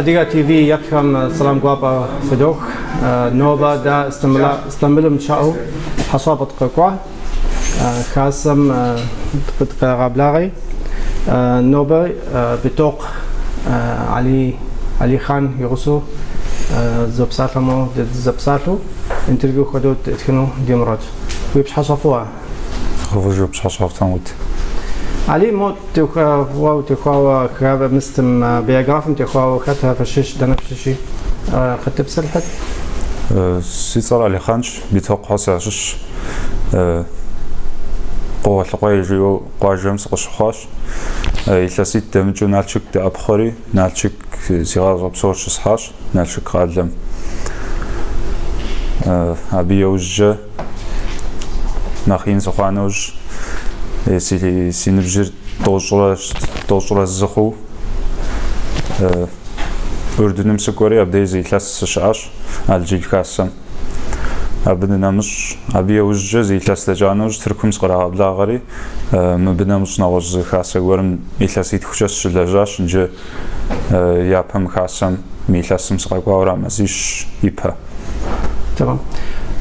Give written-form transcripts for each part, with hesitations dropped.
أديها تي في يكرم سلام قوابا فدوخ نوبا دا استملم شاو حصابة قوة خاصم بتقابلاغي نوبا بتوق علي خان يغسو زبساتلمو زبساتلو انترفيو خدود اتكنو ديمرات ويبش حصفوها خرجوا بش حصفتهم علي مو تخوا كذا مستم بيوغرافم تخوا خدها فشش دنا فششي خدت بسلحت سيصار علي خانش بتوقع ساشش قوة القويجيو قاجمس قشخاش يلاسيت دمجو نالشك دا أبخوري نالشك زيغاز أبصورش صحاش نالشك قادلم أبي يوجه ناخين زخانوج سينبجر توجرة الزخو أردنم سكوري أبدأ زي ثلاث شعاش الجيل كاسم أبدنا مش أبي وجه زي ثلاث تجانوج تركم صغرها بلا غري مبنا مش نواج زي خاصة ورم يثلاثيت خشش لجاش نجى يابهم كاسم ميثلاثم صغرها ورا مزيش يبها تمام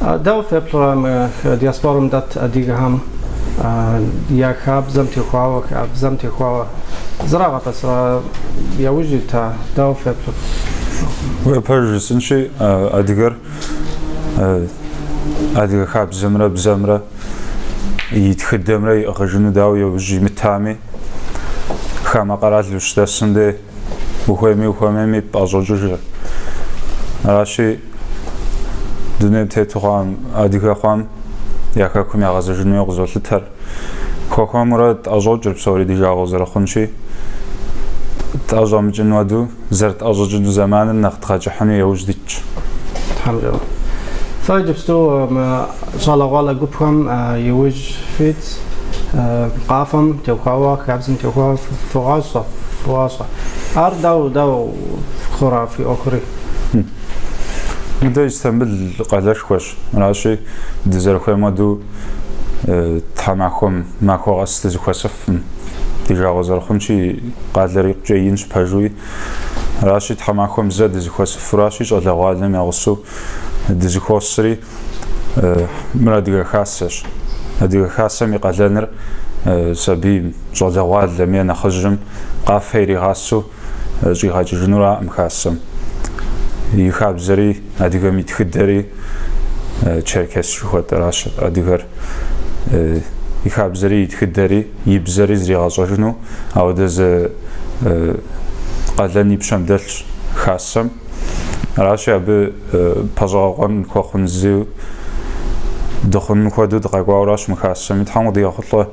داو في بلورام دياسبورم دات أديهم يا خاب زمتي خواو خاب زمتي خواو زراعة بس يا وجدتها داو في وبرجس إنشي أدير خاب زمرة بزمرة يتخدم لي أخرجنا داو يوجي متامي خام قرات لوشتاسندي وهمي بأزوجه راشي دنيا تتوهم أدير خام ياكاكم يغازجنو يغزولتر خوكم مراد أزوجر بسوري ديجا غزر خونشي تأجام جنودو زرت أزوجنو زمان النقد خاجحني يوجديتش الحمد لله فاجبستو شالغالا قبهم يوج فيت قافم توخاوا كابزم توخاوا فغاصة داو خورا في أخري ده يستعمل قدرش خوش راشي دزر خوي مادو تماخم ماخو استز خوسف ديجا غزر خونشي قادر يجينش باجوي راشي تماخم زاد دز خوسف راشي جل غالم يغسو دز خوسري مرادي خاصش هذه خاصة مقدرنر سبي جل غالم ينخجم قافيري غاسو جي هاج جنورا مخاصم يخاب زري أديكم يتخدري تشركس شو راش أديكر يخاب زري يتخدري يبزري زري غازجنو أو دز قدلني بشمدلش خاصم راش أب بازاقون كوخن زيو دخن كودو دقاقوا راش مخاصم يتحمل دي أخطله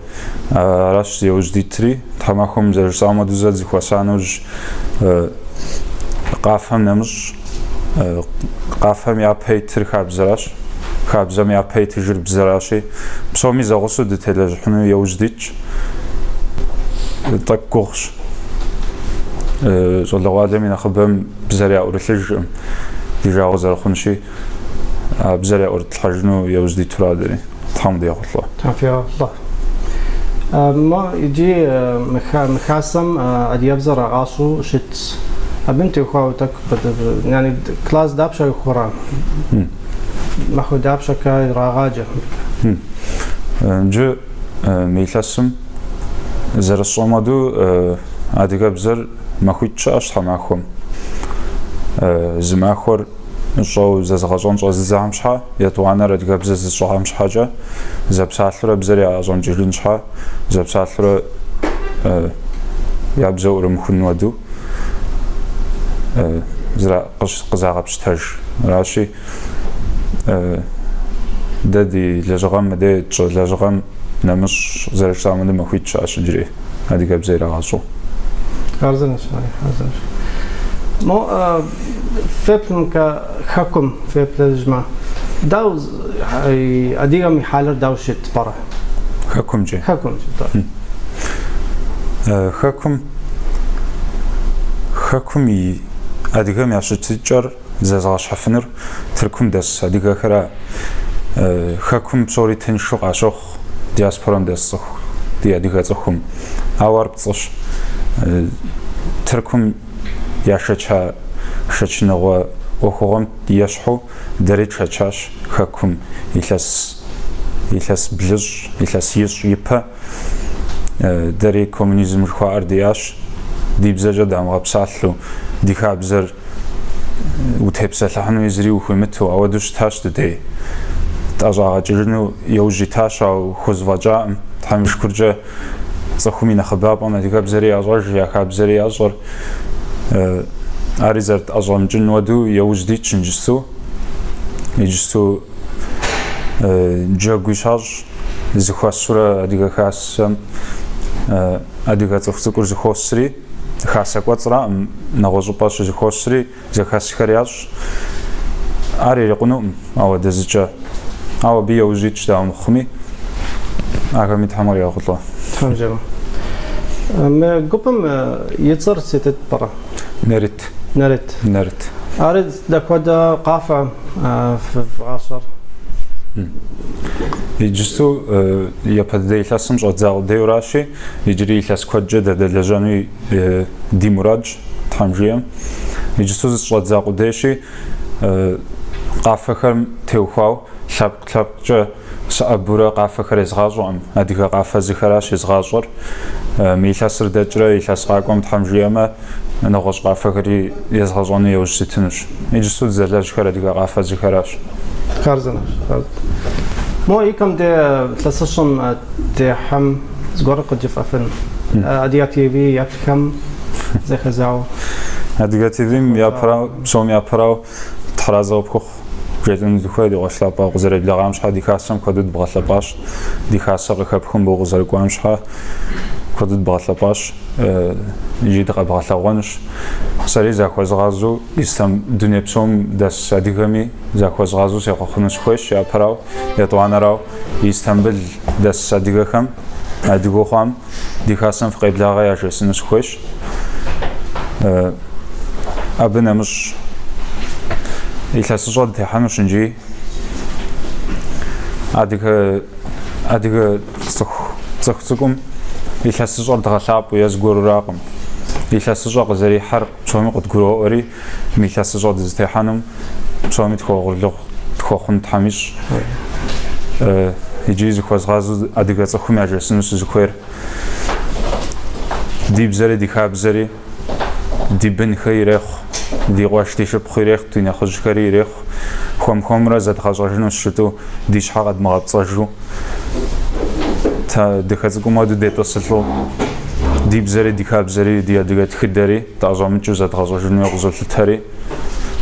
راش زيوج ديتري تحملهم زر سامو دوزات زخواسانوج قافهم نمش قافهم يا بيتر خابزم يا بيتر جرب زراشي بسومي زغسو دتلاج حنو يوجديتش تقوخش جل غادمين خبم بزريا اورثلج ديجا غزر خنشي بزريا اورثلجنو يوجدي ترادري تحمد يا الله تعافي الله ما يجي مخاسم اديابزر غاسو شت أبنتي خواتك يعني كلاس دابشة يخوران ما خو دابشة كاي راغاجة جو ميلاسم زر الصومادو أديك بزر ما خو تشاش تماخم زماخور نشوا زغازون زام شحا يتوانا ردك بزر زام شحاجة زبساتلو بزر يا زون جلين شحا زبساتلو يابزور مخن ودو زرا قزاغ بشتاج راشي دادي لجغام دي لجغام نمش زرا شامل ما خويتش عشان جري هذه جاب زي راسو خارزنش مو فيبن كحكم فيبن جماعة داو أديهم حالر داو شت برا حكم جي حكم أديهم يعشتجر زازاش حفنر تركم دس أديك خرا حكم بصوري تنشق عشق دياسبورم دس دي أديك زخم أوار بتصش تركم يعشتها شچنغوا وخوغم يشحو دري شچاش خكم إلس بلج إلس يش يبا دري كومونيزم خوار دياش دي بزاجة دام غبسالو دي خابزر وتهبسل حنو يزري وخيمتو أو دوش تاش دي تاجا جرنو يوجي تاش أو خوزواجا تحمش كرجة صخومي نخباب أنا دي خابزري أجر يا خابزري أجر أريزرت أجرم جن ودو يوجدي تشنجسو يجسو جاگویشاج زخواسورا ادیگه خاصم ادیگه تخصکور زخوسری خاصکواترا نغوزو باش زخوسری زخاس خریاج آری رقنو او دزجا او بیاوزیچ دام خمی آگامی تماری آخلا تمام جمع ما قبم يتصر ستة برا نرت أريد دكودا قافة في عصر يجسو يبدأ يلاسم جزء ديوراشي يجري يلاس كوجد دلجاني ديموراج تامجيم يجسو جزء قديشي قافة تيوخاو شاب جا سأبورا قافة خريزغاجوم هذيك قافة زخراش يزغاجر ميلاس ردجرا يلاس قاقوم تامجيم نغوش قافة خري يزغاجوني يوجستنش يجسو زلاج خرا هذيك قافة زخراش خارزنا مو يكم ده تلصشم ده حم زغور قد جفافن أديات تي يكم زي خزاو أديات تي يا براو بسوم يا براو تحرزوا بخو جيتون دخوي دي غشلا با غزر بلاغامش حدي خاصم كدد بغلا باش دي خاصه خبخم بو غزر قوامش ها كدد بغلا باش يجي دغ بغلا غونش سري زاخوز غازو استم دنيا بسوم داس اديغامي زاخوز غازو سي خونش خوش يا براو يا توانراو استنبول داس اديغخم اديغوخام دي خاصم في قبلاغا يا جسنش خوش ابنا مش إلى تحنوش نجي أديك تخصكم إلى سجود غشاب ويزجور راقم إلى سجود زري حرق شومي قد جروري إلى سجود زتحنم شومي تخون تحمش يجيز خوز غاز أديك تخوم يجلسنوس زكوير ديب زري ديخاب زري ديبن خيرخ دي غواشتيش بخيرخ تينا خجكري رخ خم رزت خجاجنو شتو ديش حقد مغطسجو تا دخزكم ما ديتو سلو ديب زري ديخاب زري دي ادغت خدري تاجام جوزت خجاجنو يغزل تري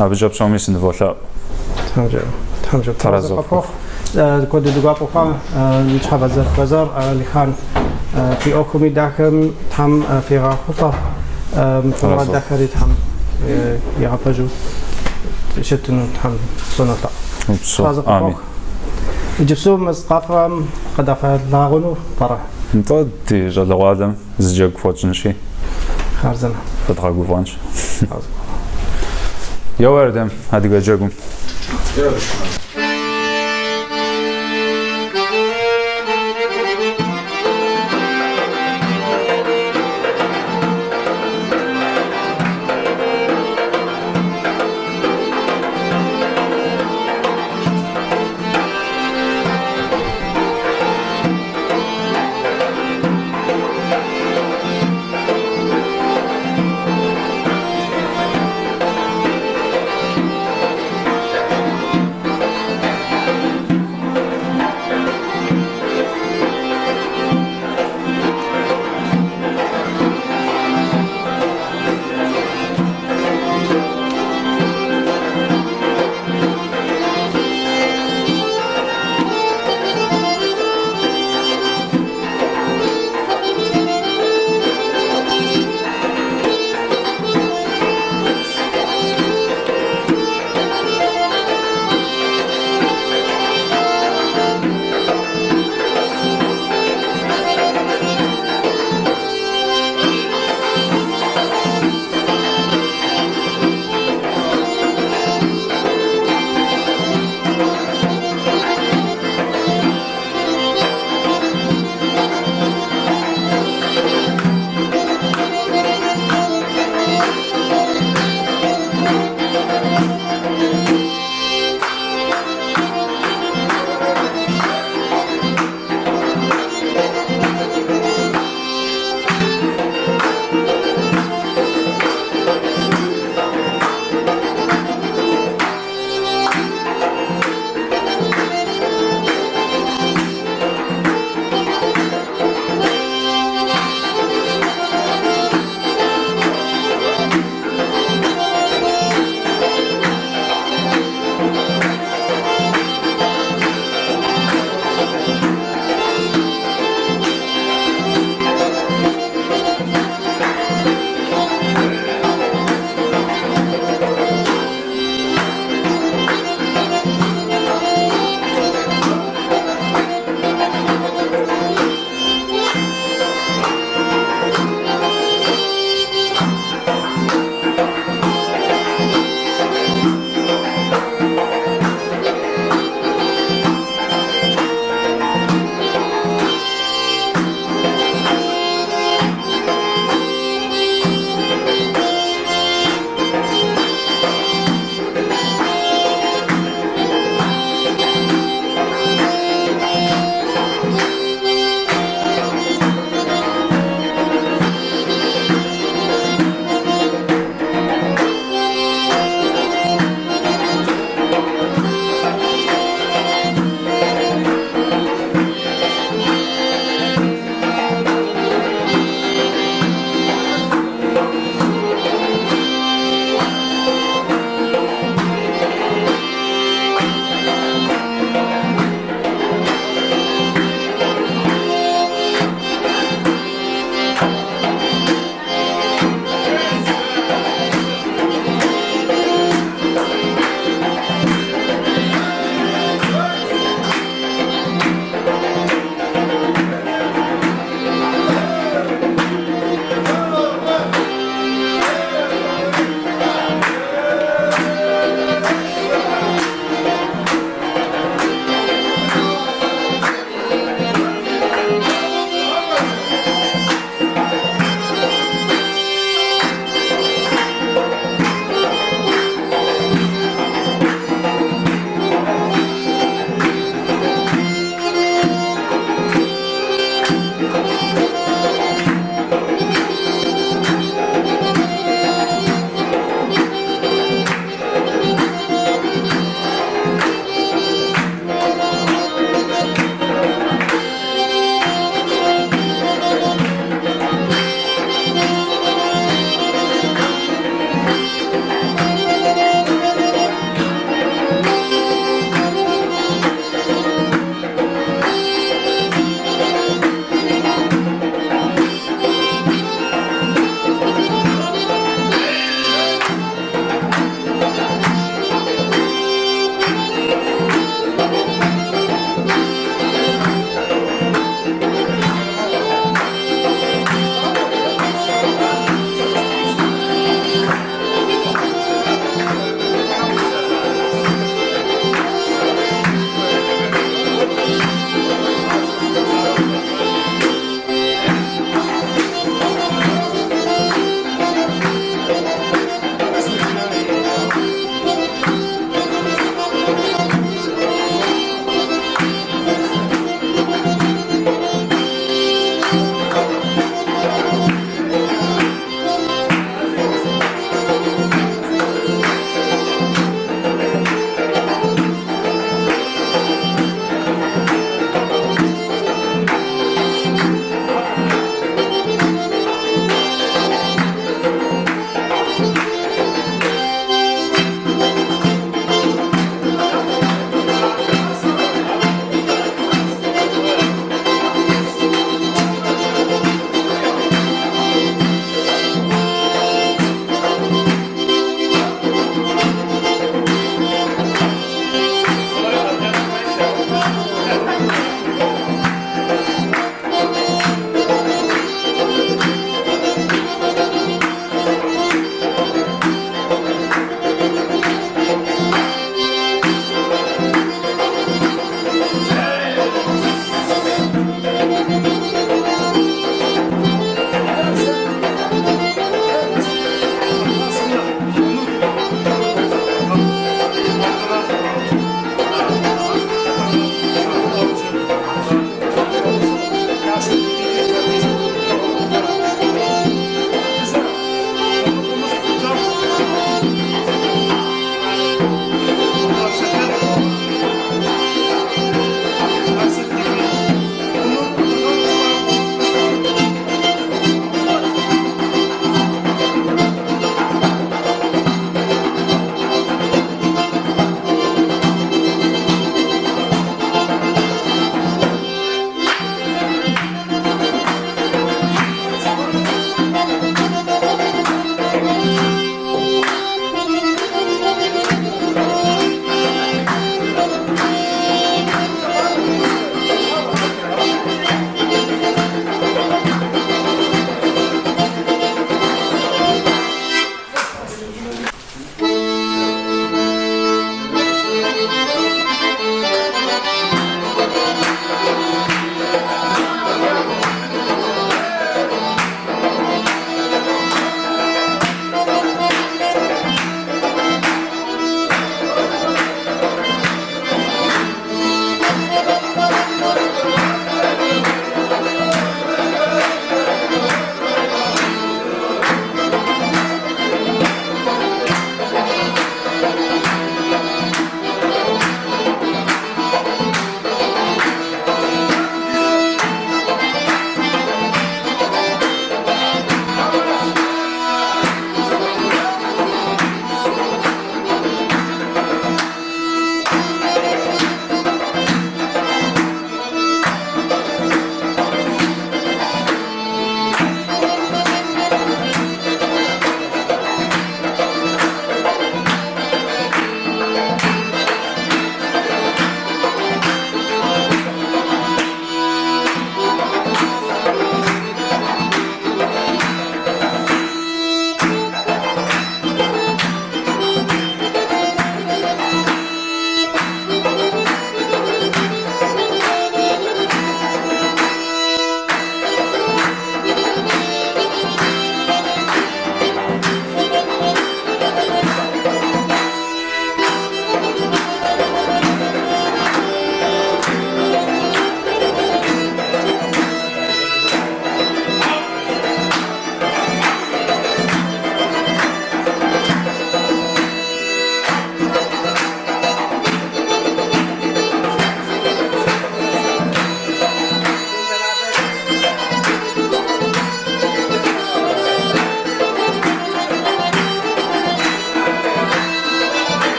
ابجاب سومي سنفولا تمام ترازو كود دوغابو خان نشحب زر بازار لخان في اوكمي داخم تام في راخطه فواد داخري تام يا بجو شتن تام صنطا آمين جبسو مسقافة قدافة لاغونو برا انتو دي جلوادم زجاق فوتشنشي خارزنا فتغاقو فانش يا وردم هادي جاقوم